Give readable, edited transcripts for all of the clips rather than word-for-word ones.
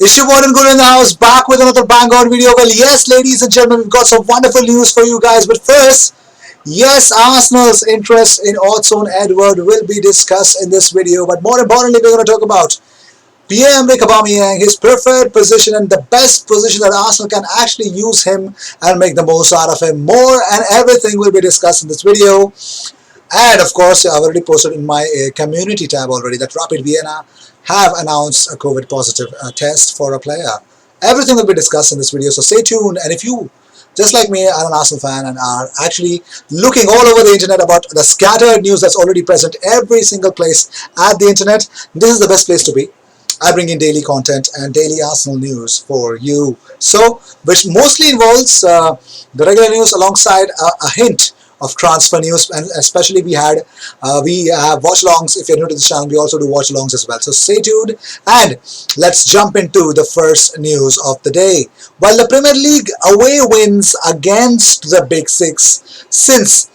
It's your modern Guru in the house, back with another bang on video. Well, yes, ladies and gentlemen, we've got some wonderful news for you guys. But first, yes, Arsenal's interest in Odsonne Edouard will be discussed in this video. But more importantly, we're going to talk about Pierre-Emerick Aubameyang, his preferred position and the best position that Arsenal can actually use him and make the most out of him. More and everything will be discussed in this video. And of course, I've already posted in my community tab already that Rapid Vienna have announced a COVID positive test for a player. Everything will be discussed in this video, so stay tuned. And if you, just like me, are an Arsenal fan and are actually looking all over the internet about the scattered news that's already present every single place at the internet, this is the best place to be. I bring in daily content and daily Arsenal news for you. So, which mostly involves the regular news alongside a hint of transfer news, and especially we have watch-alongs. If you're new to this channel, we also do watch-alongs as well. So stay tuned and let's jump into the first news of the day. Well, the Premier League away wins against the Big Six since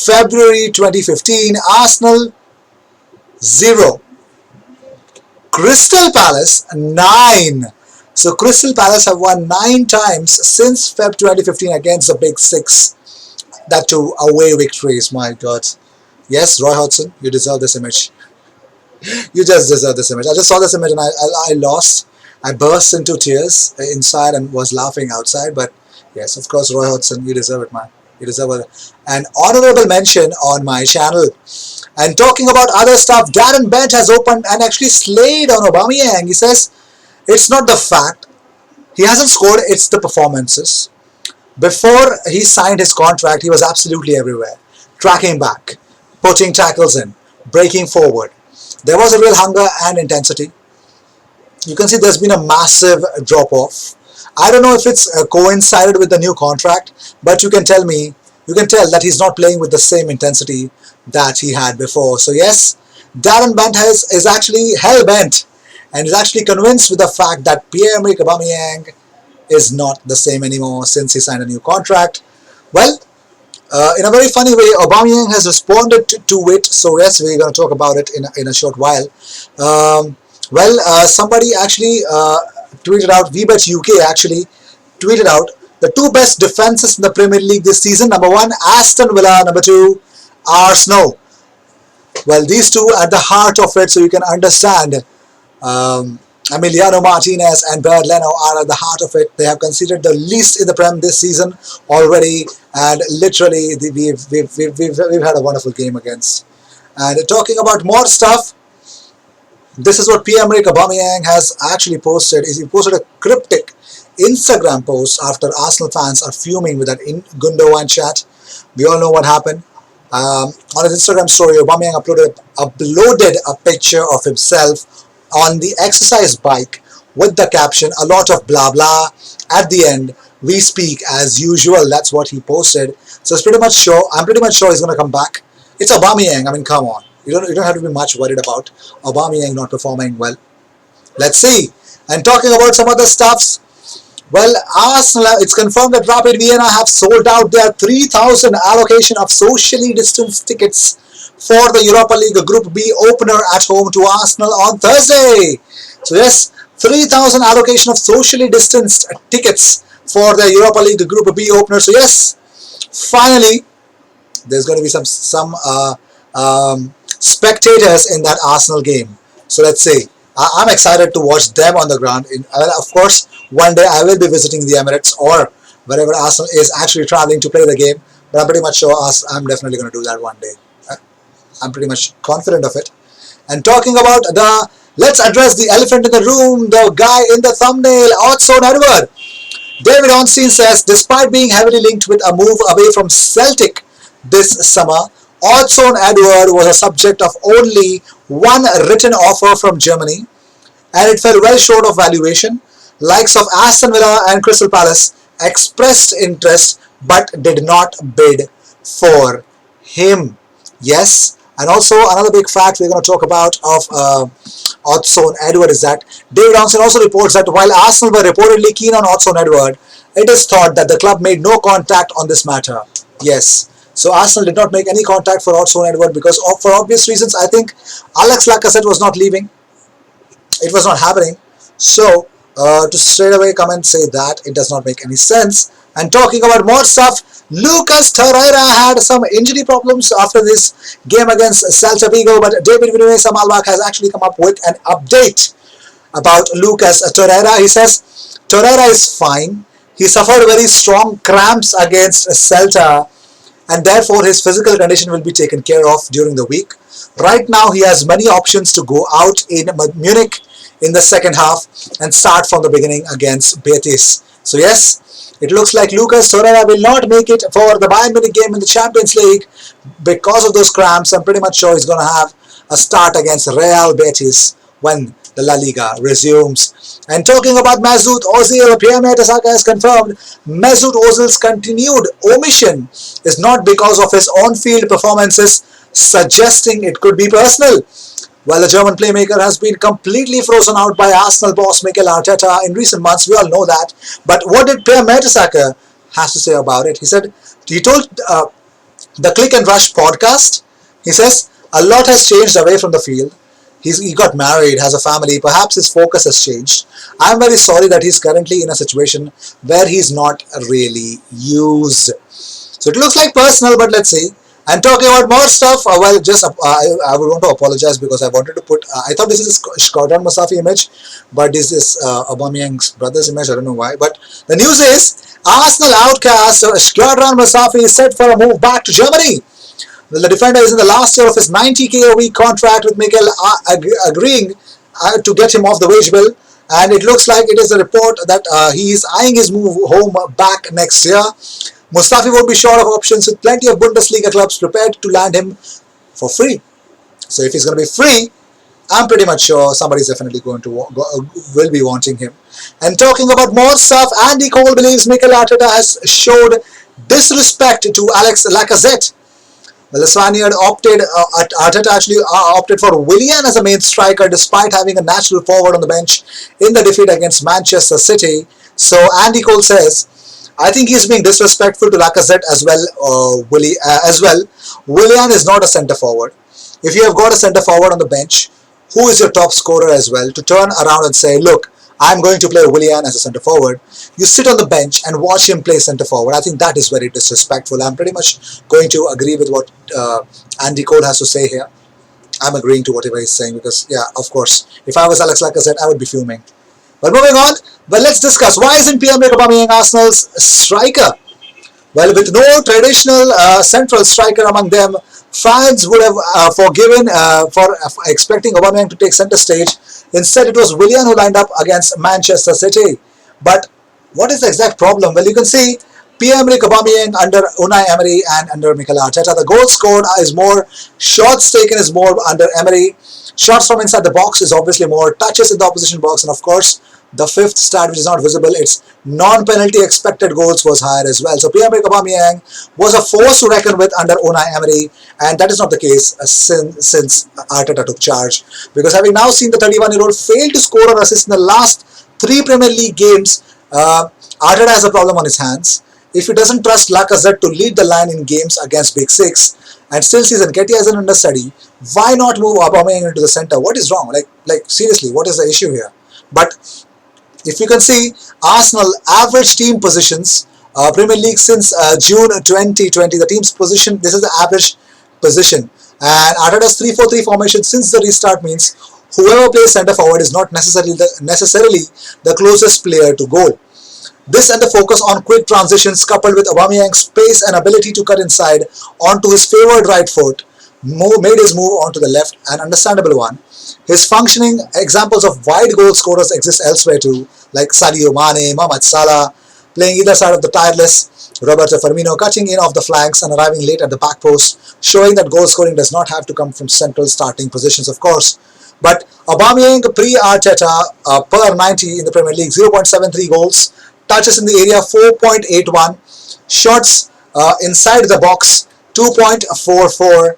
February 2015. Arsenal 0. Crystal Palace 9. So Crystal Palace have won 9 times since Feb 2015 against the Big Six. That too, away victories, my God. Yes, Roy Hodgson, you deserve this image. You just deserve this image. I just saw this image and I lost. I burst into tears inside and was laughing outside. But yes, of course, Roy Hodgson, you deserve it, man. You deserve an honorable mention on my channel. And talking about other stuff, Darren Bent has opened and actually slayed on Aubameyang. He says, it's not the fact he hasn't scored, it's the performances. Before he signed his contract, he was absolutely everywhere. Tracking back, putting tackles in, breaking forward. There was a real hunger and intensity. You can see there's been a massive drop-off. I don't know if it's coincided with the new contract, but you can tell that he's not playing with the same intensity that he had before. So yes, Darren Bent is actually hell-bent and is actually convinced with the fact that Pierre-Emerick Aubameyang is not the same anymore since he signed a new contract. Well, in a very funny way, Aubameyang has responded to it. So yes, we're going to talk about it in a short while. Somebody actually tweeted out, VBet UK actually tweeted out the 2 best defenses in the Premier League this season. Number 1, Aston Villa. Number 2, Arsenal. Well, these two at the heart of it, so you can understand. Emiliano Martinez and Bernd Leno are at the heart of it. They have conceded the least in the Prem this season already, and literally we've had a wonderful game against. And talking about more stuff, this is what Pierre-Emerick Aubameyang has actually posted. He posted a cryptic Instagram post after Arsenal fans are fuming with that Gundogan chat. We all know what happened. On his Instagram story, Aubameyang uploaded a picture of himself on the exercise bike with the caption, a lot of blah blah. At the end, we speak as usual. That's what he posted. So it's pretty much sure. I'm pretty much sure he's going to come back. It's Aubameyang. I mean, come on. You don't have to be much worried about Aubameyang not performing well. Let's see. And talking about some other stuffs, well, Arsenal, it's confirmed that Rapid Vienna have sold out their 3,000 allocation of socially distanced tickets for the Europa League Group B opener at home to Arsenal on Thursday. So yes, 3,000 allocation of socially distanced tickets for the Europa League Group B opener. So yes, finally, there's going to be some spectators in that Arsenal game. So let's see. I'm excited to watch them on the ground. Of course, one day I will be visiting the Emirates or wherever Arsenal is actually traveling to play the game. But I'm pretty much sure I'm definitely going to do that one day. I'm pretty much confident of it. And talking about let's address the elephant in the room, the guy in the thumbnail, Odsonne Edouard. David Ornstein says, despite being heavily linked with a move away from Celtic this summer, Odsonne Edouard was a subject of only one written offer from Germany, and it fell well short of valuation. Likes of Aston Villa and Crystal Palace expressed interest but did not bid for him. Yes, and also another big fact we're going to talk about of Odsonne Edouard is that David Ornstein also reports that while Arsenal were reportedly keen on Odsonne Edouard, it is thought that the club made no contact on this matter. Yes, so Arsenal did not make any contact for Odsonne Edouard because for obvious reasons. I think Alex Lacazette was not leaving. It was not happening. So to straight away come and say that it does not make any sense. And talking about more stuff, Lucas Torreira had some injury problems after this game against Celta Vigo, but David Vinuesa Malvac has actually come up with an update about Lucas Torreira. He says Torreira is fine. He suffered very strong cramps against Celta, and therefore his physical condition will be taken care of during the week. Right now he has many options to go out in Munich in the second half and start from the beginning against Betis. So yes, it looks like Lucas Torreira will not make it for the Bayern Munich game in the Champions League because of those cramps. I'm pretty much sure he's going to have a start against Real Betis when the La Liga resumes. And talking about Mesut Ozil, Pierre Mertesacker has confirmed Mesut Ozil's continued omission is not because of his on-field performances, suggesting it could be personal. While the German playmaker has been completely frozen out by Arsenal boss Mikel Arteta in recent months, we all know that. But what did Pierre Mertesacker has to say about it? He told the Click and Rush podcast, he says, a lot has changed away from the field. He got married, has a family, perhaps his focus has changed. I'm very sorry that he's currently in a situation where he's not really used. So it looks like personal, but let's see. And talking about more stuff, I would want to apologize because I wanted to put, I thought this is a Shkodran Mustafi image, but this is Aubameyang's brother's image, I don't know why. But the news is, Arsenal outcast Shkodran Mustafi is set for a move back to Germany. Well, the defender is in the last year of his 90k a week contract with Mikel agreeing to get him off the wage bill. And it looks like it is a report that he is eyeing his move home back next year. Mustafi would be short of options with plenty of Bundesliga clubs prepared to land him for free. So if he's going to be free, I'm pretty much sure somebody's definitely going to will be wanting him. And talking about more stuff, Andy Cole believes Mikel Arteta has showed disrespect to Alex Lacazette. Well, the Spaniard Arteta actually opted for Willian as a main striker despite having a natural forward on the bench in the defeat against Manchester City. So Andy Cole says, I think he's being disrespectful to Lacazette as well. Willian is not a centre forward. If you have got a centre forward on the bench, who is your top scorer as well, to turn around and say, look, I'm going to play Willian as a centre forward. You sit on the bench and watch him play centre forward. I think that is very disrespectful. I'm pretty much going to agree with what Andy Cole has to say here. I'm agreeing to whatever he's saying because, yeah, of course, if I was Alex Lacazette, I would be fuming. But moving on, well, let's discuss why isn't Pierre-Emerick Aubameyang Arsenal's striker? Well, with no traditional central striker among them, fans would have forgiven for expecting Aubameyang to take centre stage. Instead, it was Willian who lined up against Manchester City. But what is the exact problem? Well, you can see Pierre-Emerick Aubameyang under Unai Emery and under Mikel Arteta. The goal scored is more, shots taken is more under Emery. Shots from inside the box is obviously more, touches in the opposition box, and of course, the fifth stat which is not visible, its non-penalty expected goals was higher as well. So Pierre-Emerick Aubameyang was a force to reckon with under Unai Emery, and that is not the case since Arteta took charge. Because having now seen the 31-year-old fail to score or assist in the last 3 Premier League games, Arteta has a problem on his hands. If he doesn't trust Lacazette to lead the line in games against Big Six, and still sees Nketiah as an understudy, why not move Aubameyang into the centre? What is wrong? Like seriously, what is the issue here? But if you can see, Arsenal average team positions, Premier League since June 2020, the team's position, this is the average position. And Arteta's 3-4-3 formation since the restart means whoever plays centre forward is not necessarily the closest player to goal. This and the focus on quick transitions coupled with Aubameyang's pace and ability to cut inside onto his favoured right foot made his move onto the left an understandable one. His functioning examples of wide goal scorers exist elsewhere too, like Sadio Mane, Mohamed Salah, playing either side of the tireless Roberto Firmino, cutting in off the flanks and arriving late at the back post, showing that goal scoring does not have to come from central starting positions, of course. But Aubameyang pre-Arteta per 90 in the Premier League, 0.73 goals, touches in the area 4.81, shots inside the box 2.44,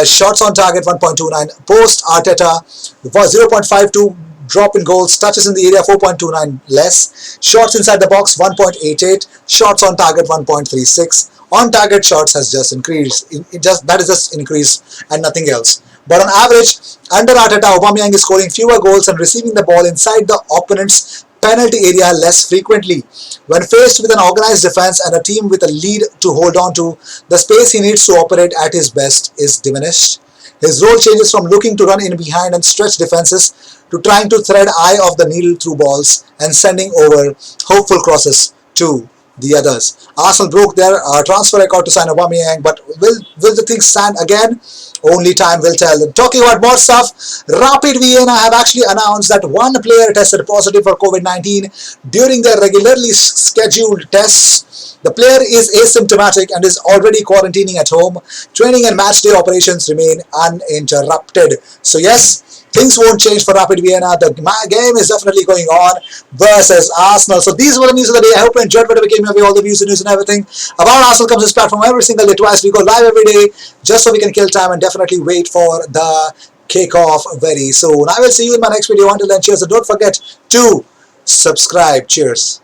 shots on target 1.29, post Arteta 0.52 drop in goals, touches in the area 4.29 less, shots inside the box 1.88, shots on target 1.36, on target shots has just increased, that is just increase and nothing else. But on average, under Arteta, Aubameyang is scoring fewer goals and receiving the ball inside the opponent's penalty area less frequently. When faced with an organized defense and a team with a lead to hold on to, the space he needs to operate at his best is diminished. His role changes from looking to run in behind and stretch defenses to trying to thread eye of the needle through balls and sending over hopeful crosses to the others. Arsenal broke their transfer record to sign Aubameyang, but will the thing stand again? Only time will tell. And talking about more stuff, Rapid Vienna have actually announced that one player tested positive for COVID-19 during their regularly scheduled tests. The player is asymptomatic and is already quarantining at home. Training and matchday operations remain uninterrupted. So yes, things won't change for Rapid Vienna. The game is definitely going on versus Arsenal. So these were the news of the day. I hope you enjoyed whatever came your way. All the views and news and everything about Arsenal comes to this platform every single day, twice. We go live every day just so we can kill time and definitely wait for the kickoff very soon. I will see you in my next video. Until then, cheers. And don't forget to subscribe. Cheers.